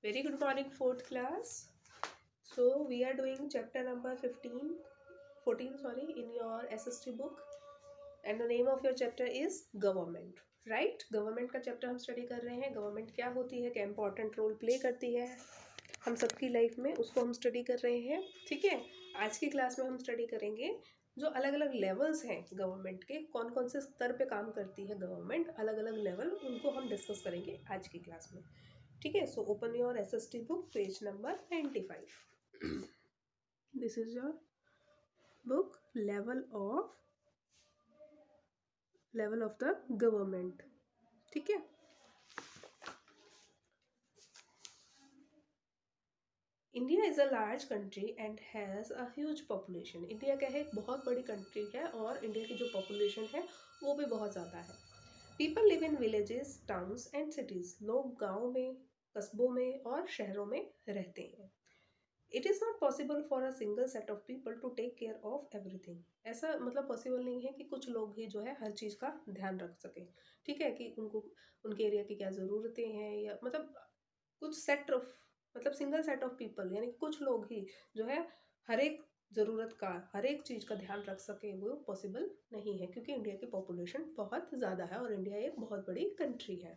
Very good morning, fourth class. So we are doing chapter number 14 in your SST book, and the name of your chapter is government. Right? Government का chapter हम study कर रहे हैं. Government क्या होती है, क्या important role play करती है हम सबकी लाइफ में, उसको हम स्टडी कर रहे हैं. ठीक है, आज की क्लास में हम स्टडी करेंगे जो अलग अलग लेवल्स हैं गवर्नमेंट के, कौन कौन से स्तर पे काम करती है गवर्नमेंट, अलग अलग लेवल, उनको हम डिस्कस करेंगे आज की क्लास में. ठीक है, so open your SST book, page number 95. This is your book, level of the government. ठीक है, India is a large country and has a huge population. India क्या है, एक बहुत बड़ी कंट्री है और इंडिया की जो पॉपुलेशन है वो भी बहुत ज़्यादा है. People live in villages, towns and cities. लोग गाँव में, कस्बों में और शहरों में रहते हैं. It is not possible for a single set of people to take care of everything. ऐसा मतलब पॉसिबल नहीं है कि कुछ लोग ही जो है हर चीज़ का ध्यान रख सकें. ठीक है, कि उनको उनके एरिया की क्या ज़रूरतें हैं, या मतलब कुछ सेट ऑफ, मतलब सिंगल सेट ऑफ पीपल, यानी कुछ लोग ही जो है हर एक ज़रूरत का, हर एक चीज़ का ध्यान रख सके, वो पॉसिबल नहीं है क्योंकि इंडिया की पॉपुलेशन बहुत ज़्यादा है और इंडिया एक बहुत बड़ी कंट्री है.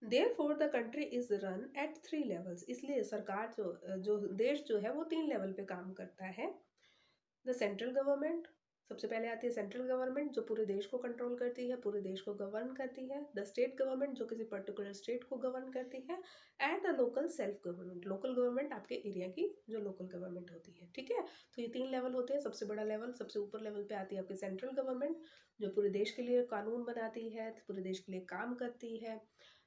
Therefore the country is run at 3 levels. इसलिए सरकार जो देश जो है वो 3 लेवल पे काम करता है. द सेंट्रल गवर्नमेंट, सबसे पहले आती है सेंट्रल गवर्नमेंट जो पूरे देश को कंट्रोल करती है, पूरे देश को गवर्न करती है. द स्टेट गवर्नमेंट जो किसी पर्टिकुलर स्टेट को गवर्न करती है. And the local self government, local government आपके एरिया की जो लोकल गवर्नमेंट होती है. ठीक है, तो ये 3 लेवल होते हैं. सबसे बड़ा लेवल, सबसे ऊपर लेवल पे आती है आपकी सेंट्रल गवर्नमेंट जो पूरे देश के लिए कानून बनाती है, पूरे देश के लिए काम करती है,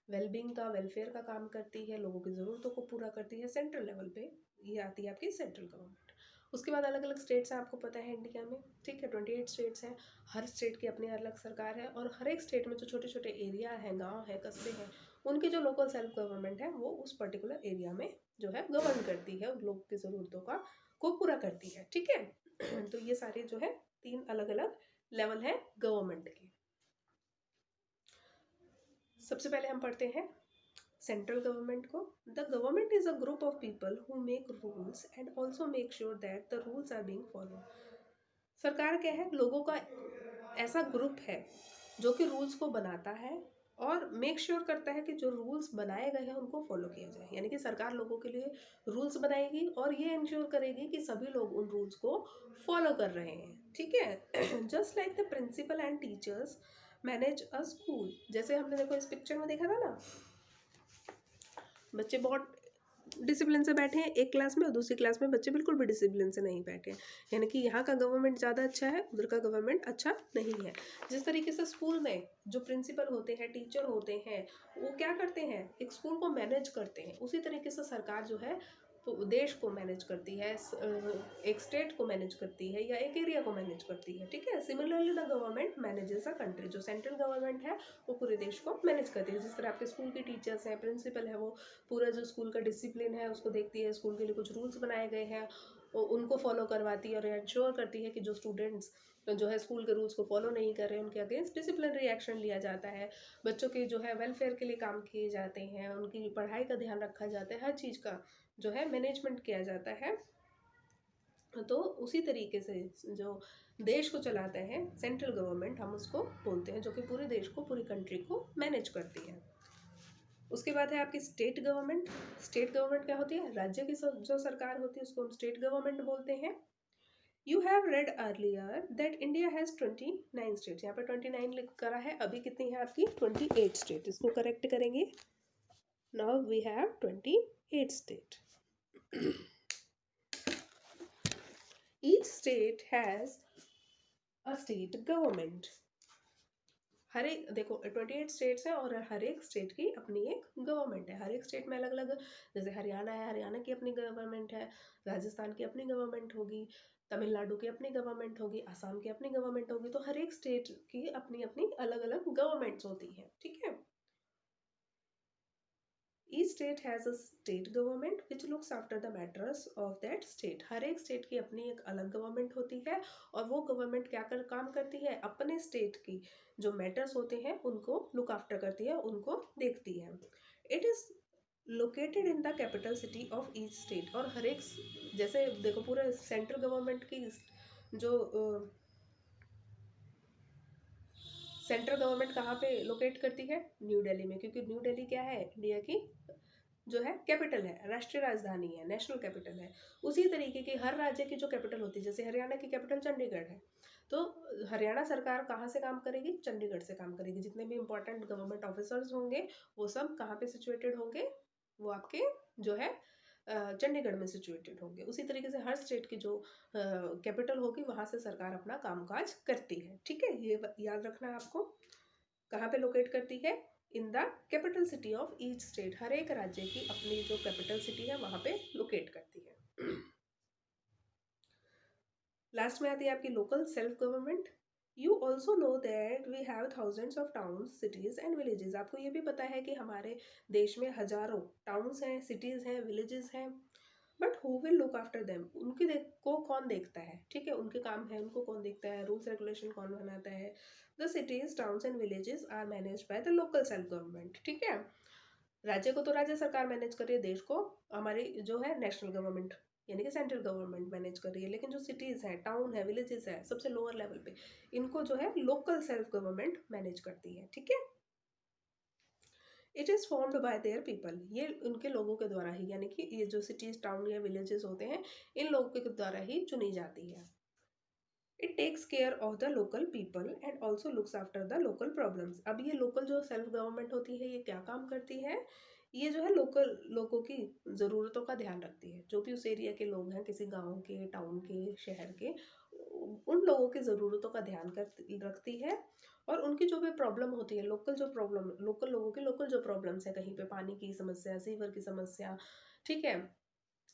वेलबींग का, वेलफेयर का काम करती है, लोगों की ज़रूरतों को पूरा करती है. सेंट्रल लेवल पे ये आती है आपकी सेंट्रल गवर्नमेंट. उसके बाद अलग अलग स्टेट्स हैं, आपको पता है इंडिया में. ठीक है, 28 स्टेट्स हैं. हर स्टेट की अपनी अलग सरकार है और हर एक स्टेट में जो छोटे छोटे एरिया हैं, गांव हैं, कस्बे हैं, उनकी जो लोकल सेल्फ गवर्नमेंट है वो उस पर्टिकुलर एरिया में जो है गवर्न करती है, उन लोगों की ज़रूरतों का को पूरा करती है. ठीक है, तो ये सारे जो है 3 अलग अलग लेवल हैं गवर्नमेंट के. सबसे पहले हम पढ़ते हैं सेंट्रल गवर्नमेंट को. The government is a group of people who make rules and also make sure that the rules are being follow. सरकार क्या है, लोगों का ऐसा ग्रुप है जो कि रूल्स को बनाता है और मेक श्योर करता है कि जो रूल्स बनाए गए हैं उनको फॉलो किया जाए. यानी कि सरकार लोगों के लिए रूल्स बनाएगी और ये इंश्योर करेगी कि सभी लोग उन रूल्स को फॉलो कर रहे हैं. ठीक है, just like the principal and teachers manage a school. जैसे हमने देखो इस पिक्चर में देखा था ना, बच्चे बहुत डिसिप्लिन से बैठे हैं एक क्लास में और दूसरी क्लास में बच्चे बिल्कुल भी डिसिप्लिन से नहीं बैठे हैं. यानी कि यहाँ का गवर्नमेंट ज़्यादा अच्छा है, उधर का गवर्नमेंट अच्छा नहीं है. जिस तरीके से स्कूल में जो प्रिंसिपल होते हैं, टीचर होते हैं, वो क्या करते हैं, एक स्कूल को मैनेज करते हैं, उसी तरीके से सरकार जो है तो देश को मैनेज करती है, एक स्टेट को मैनेज करती है या एक एरिया को मैनेज करती है. ठीक है, similarly the government manages a country. जो सेंट्रल गवर्नमेंट है वो पूरे देश को मैनेज करती है. जिस तरह आपके स्कूल के टीचर्स हैं, प्रिंसिपल है, वो पूरा जो स्कूल का डिसिप्लिन है उसको देखती है, स्कूल के लिए कुछ रूल्स बनाए गए हैं उनको फॉलो करवाती है और इंश्योर करती है कि जो स्टूडेंट्स जो है स्कूल के रूल्स को फॉलो नहीं कर रहे हैं उनके अगेंस्ट डिसिप्लिनरी एक्शन लिया जाता है. बच्चों के जो है वेलफेयर के लिए काम किए जाते हैं, उनकी पढ़ाई का ध्यान रखा जाता है, हर चीज़ का जो है मैनेजमेंट किया जाता है. तो उसी तरीके से जो देश को चलाते हैं सेंट्रल गवर्नमेंट, हम उसको बोलते हैं, जो कि पूरे देश को, पूरी कंट्री को मैनेज करती है. उसके बाद है आपकी स्टेट गवर्नमेंट. स्टेट गवर्नमेंट क्या होती है, राज्य की जो सरकार होती है उसको हम स्टेट गवर्नमेंट बोलते हैं. You have read earlier that India has 29 states. यहाँ पर 29 लिख करा है, अभी कितनी है आपकी 28 स्टेट. इसको करेक्ट करेंगे. Now we have 28 state. Each state has a state government. हर एक देखो 28 स्टेट्स है और हर एक स्टेट की अपनी एक गवर्नमेंट है. हर एक स्टेट में अलग अलग, जैसे हरियाणा है, हरियाणा की अपनी गवर्नमेंट है, राजस्थान की अपनी गवर्नमेंट होगी, तमिलनाडु की अपनी गवर्नमेंट होगी, असम की अपनी गवर्नमेंट होगी. तो हर एक स्टेट की अपनी अपनी अलग अलग गवर्नमेंट्स होती हैं. ठीक है, Each state has a state government which looks after the matters of that state. हर एक स्टेट की अपनी एक अलग गवर्नमेंट होती है और वो गवर्नमेंट क्या काम करती है, अपने स्टेट की जो मैटर्स होते हैं उनको लुक आफ्टर करती है, उनको देखती है. It is located in the capital city of each state. और हर एक जैसे देखो पूरा सेंट्रल गवर्नमेंट की जो सेंट्रल गवर्नमेंट कहाँ पे लोकेट करती है, न्यू दिल्ली में, क्योंकि न्यू दिल्ली क्या है, इंडिया की जो है कैपिटल है, राष्ट्रीय राजधानी है, नेशनल कैपिटल है। उसी तरीके की हर राज्य की जो कैपिटल होती है, जैसे हरियाणा की कैपिटल चंडीगढ़ है, तो हरियाणा सरकार कहाँ से काम करेगी, चंडीगढ़ से काम करेगी। जितने भी इंपॉर्टेंट गवर्नमेंट ऑफिसर्स होंगे वो सब कहाँ पे सिचुएटेड होंगे, वो आपके जो है चंडीगढ़ में सिचुएटेड होंगे। उसी तरीके से हर स्टेट की जो कैपिटल होगी वहां से सरकार अपना कामकाज करती है। ठीक है, ये याद रखना है आपको। कहाँ पे लोकेट करती है, in the capital city of each state. हर एक राज्य की अपनी जो कैपिटल सिटी है वहां पे लोकेट करती है। लास्ट में आती है आपकी local self government. You also know that we have thousands of towns, cities and villages. आपको ये भी पता है कि हमारे देश में हजारों टाउन्स हैं, सिटीज हैं, विलेजेस हैं, but who will look after them, उनकी को कौन देखता है, ठीक है, उनके काम है, उनको कौन देखता है, रूल्स रेगुलेशन कौन बनाता है। The cities towns and villages are managed by the local self government. ठीक है, राज्य को तो राज्य सरकार मैनेज कर रही है, देश को हमारी जो है नेशनल गवर्नमेंट यानी कि सेंट्रल गवर्नमेंट मैनेज कर रही है। लेकिन जो सिटीज है, टाउन है, विलेजेस है, सबसे लोअर लेवल पे, इनको जो है लोकल सेल्फ गवर्नमेंट मैनेज करती है। ठीक है, it is formed by there people, ये उनके लोगों के द्वारा ही, यानी कि ये जो सिटीज टाउन या विलेजेस होते हैं इन लोगों के द्वारा ही चुनी जाती है। It takes care of the local people and also looks after the local problems. अब ये लोकल जो सेल्फ गवर्नमेंट होती है ये क्या काम करती है, ये जो है लोकल लोगों की ज़रूरतों का ध्यान रखती है। जो भी उस एरिया के लोग हैं, किसी गांव के, टाउन के, शहर के, उन लोगों की ज़रूरतों का ध्यान रखती है। और उनकी जो भी प्रॉब्लम होती है, लोकल जो प्रॉब्लम, लोकल लोगों की लोकल जो प्रॉब्लम्स है, कहीं पे पानी की समस्या, सीवर की समस्या, ठीक है,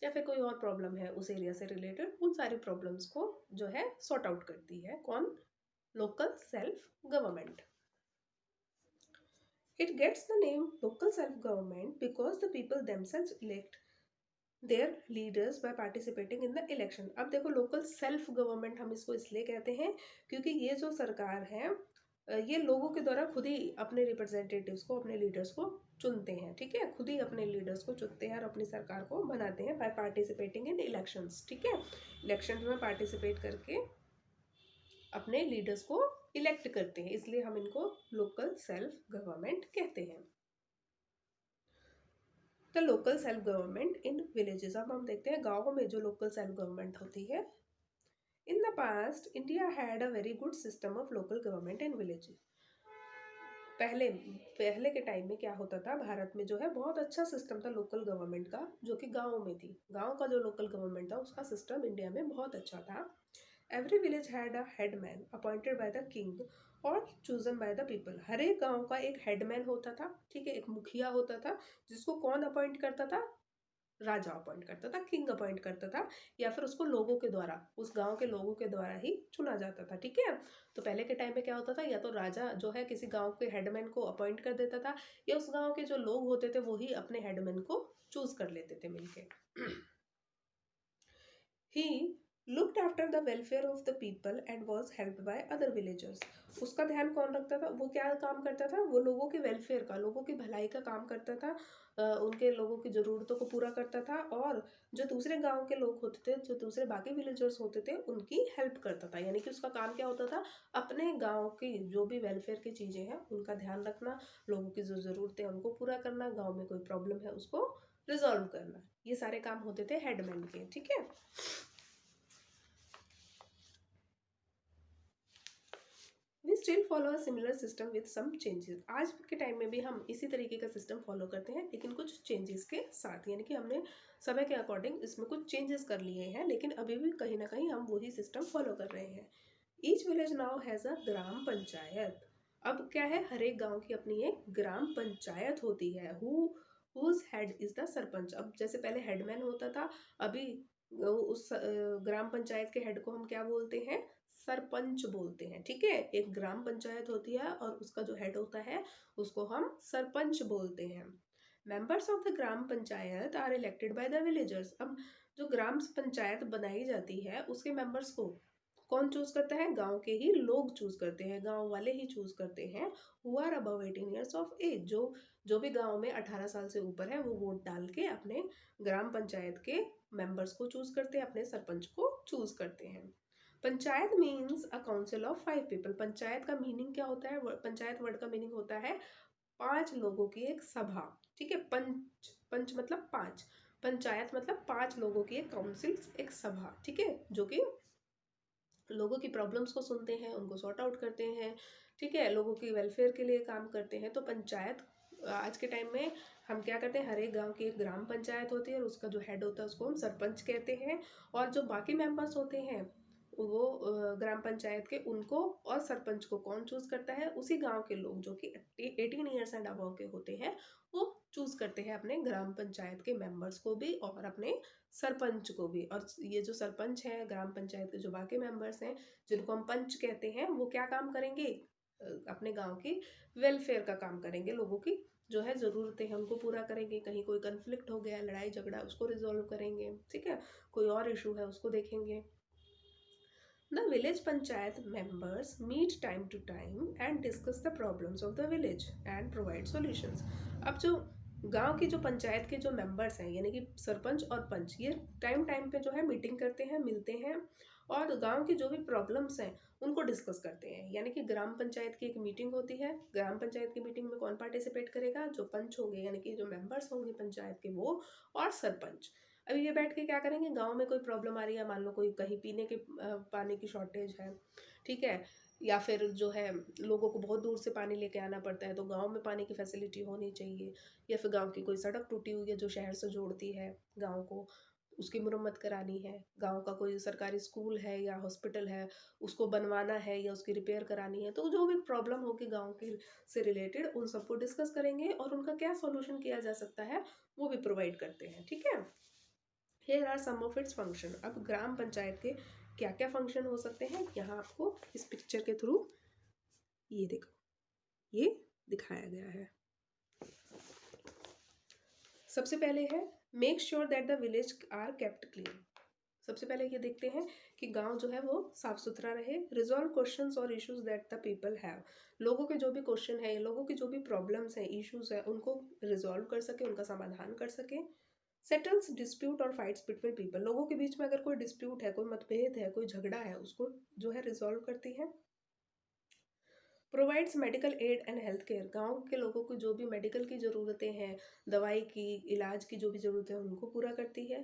या फिर कोई और प्रॉब्लम है उस एरिया से रिलेटेड, उन सारी प्रॉब्लम्स को जो है सॉर्ट आउट करती है कौन, local self government. It gets the name local self government because the people themselves elect their leaders by participating in the election. अब देखो लोकल सेल्फ गवर्नमेंट हम इसको इसलिए कहते हैं क्योंकि ये जो सरकार है ये लोगों के द्वारा खुद ही अपने रिप्रेजेंटेटिव्स को, अपने लीडर्स को चुनते हैं। ठीक है, खुद ही अपने लीडर्स को चुनते हैं और अपनी सरकार को बनाते हैं बाय पार्टिसिपेटिंग इन इलेक्शंस। ठीक है, इलेक्शन में पार्टिसिपेट करके अपने लीडर्स को इलेक्ट करते हैं, इसलिए हम इनको लोकल सेल्फ गवर्नमेंट कहते हैं। The local self government in villages. अब हम देखते हैं गाँव में जो लोकल सेल्फ गवर्नमेंट होती है। In the past India had a very good system of local government in villages. पहले पहले के टाइम में क्या होता था, भारत में जो है बहुत अच्छा सिस्टम था लोकल गवर्नमेंट का, जो कि गाँव में थी। गाँव का जो लोकल गवर्नमेंट था उसका सिस्टम इंडिया में बहुत अच्छा था। Every village had a headman appointed by the king और चूजन बाय द पीपल। हर एक गांव का एक हेडमैन होता था, ठीक है, एक मुखिया होता था, जिसको कौन अपॉइंट करता था, राजा अपॉइंट करता था, किंग अपॉइंट करता था, या फिर उसको लोगों के द्वारा, उस गांव के लोगों के द्वारा ही चुना जाता था। ठीक है, तो पहले के टाइम में क्या होता था, या तो राजा जो है किसी गांव के हेडमैन को अपॉइंट कर देता था, या उस गांव के जो लोग होते थे वो ही अपने हेडमैन को चूज कर लेते थे मिलके। He looked after the welfare of the people and was helped by other villagers. उसका ध्यान कौन रखता था, वो क्या काम करता था, वो लोगों के वेलफेयर का, लोगों की भलाई का काम करता था, उनके लोगों की ज़रूरतों को पूरा करता था, और जो दूसरे गांव के लोग होते थे, जो दूसरे बाकी विलेजर्स होते थे, उनकी हेल्प करता था। यानी कि उसका काम क्या होता था, अपने गांव की जो भी वेलफेयर की चीज़ें हैं उनका ध्यान रखना, लोगों की जो ज़रूरतें हैं उनको पूरा करना, गाँव में कोई प्रॉब्लम है उसको रिजॉल्व करना, ये सारे काम होते थे हेडमैन के। ठीक है, we still follow a similar system with some changes. आज के टाइम में भी हम इसी तरीके का सिस्टम फॉलो करते हैं, लेकिन कुछ चेंजेस के साथ, यानी कि हमने समय के अकॉर्डिंग इसमें कुछ चेंजेस कर लिए हैं, लेकिन अभी भी कहीं ना कहीं हम वही सिस्टम फॉलो कर रहे हैं। Each village now has a gram panchayat. अब क्या है, हर एक गांव की अपनी एक ग्राम पंचायत होती है। Whose head is the sarpanch. अब जैसे पहले हेडमैन होता था, अभी उस ग्राम पंचायत के हेड को हम क्या बोलते हैं, सरपंच बोलते हैं। ठीक है, एक ग्राम पंचायत होती है और उसका जो हेड होता है उसको हम सरपंच बोलते हैं। Members of the gram panchayat are elected by the villagers. अब जो ग्राम पंचायत बनाई जाती है उसके मेंबर्स को कौन चूज करता है? गांव के ही लोग चूज करते हैं, गांव वाले ही चूज करते हैं। Who are above 18 years of age, जो भी गांव में 18 साल से ऊपर है वो वोट डाल के अपने ग्राम पंचायत के मेंबर्स को चूज करते हैं, अपने सरपंच को चूज करते हैं। Panchayat means a council of 5 people. Panchayat का मीनिंग क्या होता है? पंचायत वर्ड का मीनिंग होता है 5 लोगों की एक सभा। ठीक है, पंच, पंच मतलब 5, पंचायत मतलब 5 लोगों की एक काउंसिल, एक सभा। ठीक है, जो कि लोगों की प्रॉब्लम्स को सुनते हैं, उनको सॉर्ट आउट करते हैं। ठीक है, लोगों की वेलफेयर के लिए काम करते हैं। तो पंचायत आज के टाइम में हम क्या करते हैं, हर एक गांव की एक ग्राम पंचायत होती है और उसका जो हेड होता है उसको हम सरपंच कहते हैं। और जो बाकी मेंबर्स होते हैं वो ग्राम पंचायत के, उनको और सरपंच को कौन चूज करता है? उसी गांव के लोग जो कि 18 ईयर्स एंड अबव के होते हैं, वो चूज करते हैं अपने ग्राम पंचायत के मेंबर्स को भी और अपने सरपंच को भी। और ये जो सरपंच है, ग्राम पंचायत के जो बाकी मेंबर्स हैं जिनको हम पंच कहते हैं, वो क्या काम करेंगे? अपने गांव की वेलफेयर का काम करेंगे, लोगों की जो है ज़रूरतें हैं उनको पूरा करेंगे। कहीं कोई कन्फ्लिक्ट हो गया, लड़ाई झगड़ा, उसको रिजॉल्व करेंगे। ठीक है, कोई और इशू है उसको देखेंगे। The village panchayat members meet time to time and discuss the problems of the village and provide solutions. अब जो गांव की जो पंचायत के जो मेंबर्स हैं, यानी कि सरपंच और पंच, ये टाइम टाइम पे जो है मीटिंग करते हैं, मिलते हैं और गांव की जो भी प्रॉब्लम्स हैं उनको डिस्कस करते हैं। यानी कि ग्राम पंचायत की एक मीटिंग होती है। ग्राम पंचायत की मीटिंग में कौन पार्टिसिपेट करेगा? जो पंच होंगे, यानी कि जो मेंबर्स होंगे पंचायत के, वो और सरपंच। अभी ये बैठ के क्या करेंगे? गांव में कोई प्रॉब्लम आ रही है, मान लो कोई कहीं पीने के पानी की शॉर्टेज है, ठीक है, या फिर जो है लोगों को बहुत दूर से पानी लेके आना पड़ता है, तो गांव में पानी की फैसिलिटी होनी चाहिए। या फिर गांव की कोई सड़क टूटी हुई है जो शहर से जोड़ती है गांव को, उसकी मुरम्मत करानी है। गांव का कोई सरकारी स्कूल है या हॉस्पिटल है, उसको बनवाना है या उसकी रिपेयर करानी है। तो जो भी प्रॉब्लम होगी गांव के से रिलेटेड, उन सबको डिस्कस करेंगे और उनका क्या सॉल्यूशन किया जा सकता है वो भी प्रोवाइड करते हैं। ठीक है, Here are some of its function। अब ग्राम पंचायत के क्या क्या फंक्शन हो सकते हैं, यहाँ आपको इस पिक्चर के थ्रू ये देखो, ये दिखाया गया है। सबसे पहले है make sure that the village are kept clean. सबसे पहले ये देखते हैं कि गांव जो है वो साफ सुथरा रहे। रिजॉल्व क्वेश्चंस और issues that the people have. लोगों के जो भी क्वेश्चन है, लोगों की जो भी प्रॉब्लम्स हैं, इश्यूज है, उनको रिजॉल्व कर सके, उनका समाधान कर सके। सेटल्स डिस्प्यूट और फाइट्स बिटवीन पीपल। लोगों के बीच में अगर कोई डिस्प्यूट है, कोई मतभेद है, कोई झगड़ा है, उसको जो है रिजॉल्व करती है। Provides medical aid and health care. गाँव के लोगों को जो भी मेडिकल की ज़रूरतें हैं, दवाई की, इलाज की जो भी ज़रूरतें हैं, उनको पूरा करती है।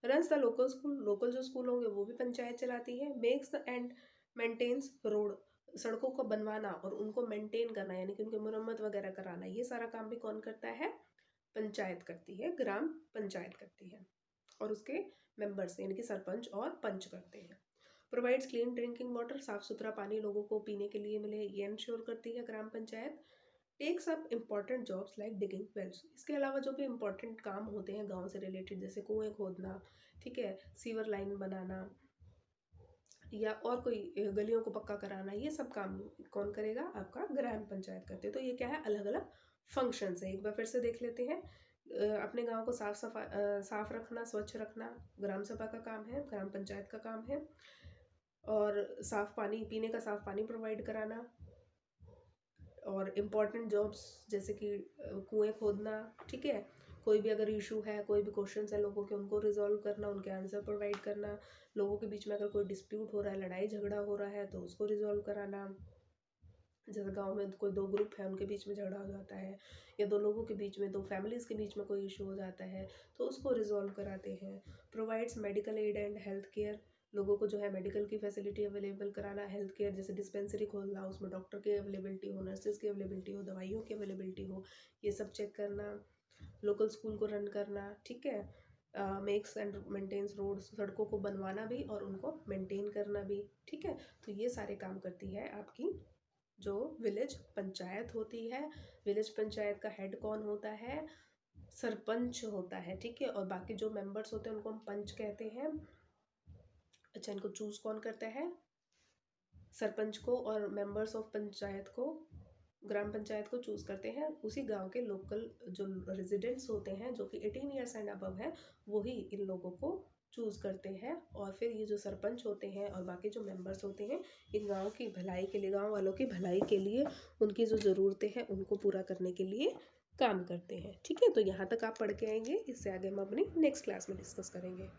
Runs the local school. Local जो स्कूल होंगे वो भी पंचायत चलाती है। Makes and maintains road. सड़कों को बनवाना और उनको मेंटेन करना, यानी कि उनकी मुरम्मत वगैरह कराना, ये सारा काम भी कौन करता है? पंचायत करती है, ग्राम पंचायत करती है। और उसके मेंबर्स यानी कि सरपंच और पंच करते हैं। Provides clean drinking water. साफ सुथरा पानी लोगों को पीने के लिए मिले, ये इंश्योर करती है gram panchayat. Takes up important jobs like digging wells. इसके अलावा जो भी इम्पॉर्टेंट काम होते हैं गांव से रिलेटेड, जैसे कुएं खोदना, ठीक है, सीवर लाइन बनाना या और कोई गलियों को पक्का कराना, ये सब काम कौन करेगा? आपका ग्राम पंचायत करते हैं। तो ये क्या है? अलग अलग फंक्शंस है। एक बार फिर से देख लेते हैं। अपने गांव को साफ रखना, स्वच्छ रखना ग्राम सभा का काम है, ग्राम पंचायत का काम है। और साफ पानी, पीने का साफ पानी प्रोवाइड कराना। और इम्पॉर्टेंट जॉब्स जैसे कि कुएं खोदना, ठीक है, कोई भी अगर इशू है, कोई भी क्वेश्चन है लोगों के, उनको रिजॉल्व करना, उनके आंसर प्रोवाइड करना। लोगों के बीच में अगर कोई डिस्प्यूट हो रहा है, लड़ाई झगड़ा हो रहा है, तो उसको रिजॉल्व कराना। जैसे गांव में कोई दो ग्रुप है, उनके बीच में झगड़ा हो जाता है, या दो लोगों के बीच में, दो फैमिलीज के बीच में कोई इशू हो जाता है, तो उसको रिजॉल्व कराते हैं। Provides medical aid and health care. लोगों को जो है मेडिकल की फैसिलिटी अवेलेबल कराना। हेल्थ केयर जैसे डिस्पेंसरी खोलना, उसमें डॉक्टर की अवेलेबिलिटी हो, नर्सेज की अवेलेबिलिटी हो, दवाइयों की अवेलेबिलिटी हो, ये सब चेक करना। लोकल स्कूल को रन करना, ठीक है। Makes and maintains road. सड़कों को बनवाना भी और उनको मेंटेन करना भी, ठीक है। तो ये सारे काम करती है आपकी जो विलेज पंचायत होती है। विलेज पंचायत का हेड कौन होता है? सरपंच होता है, ठीक है। और बाकी जो मेंबर्स होते हैं उनको हम पंच कहते हैं। अच्छा, इनको चूज कौन करता है? सरपंच को और मेंबर्स ऑफ पंचायत को, ग्राम पंचायत को चूज करते हैं उसी गांव के लोकल जो रेजिडेंट्स होते हैं, जो कि 18 ईयर्स एंड अबव है, वही इन लोगों को चूज़ करते हैं, और फिर ये जो सरपंच होते हैं और बाकी जो मेंबर्स होते हैं, एक गांव की भलाई के लिए, गांव वालों की भलाई के लिए, उनकी जो ज़रूरतें हैं उनको पूरा करने के लिए काम करते हैं। ठीक है, तो यहाँ तक आप पढ़ के आएंगे, इससे आगे हम अपनी नेक्स्ट क्लास में डिस्कस करेंगे।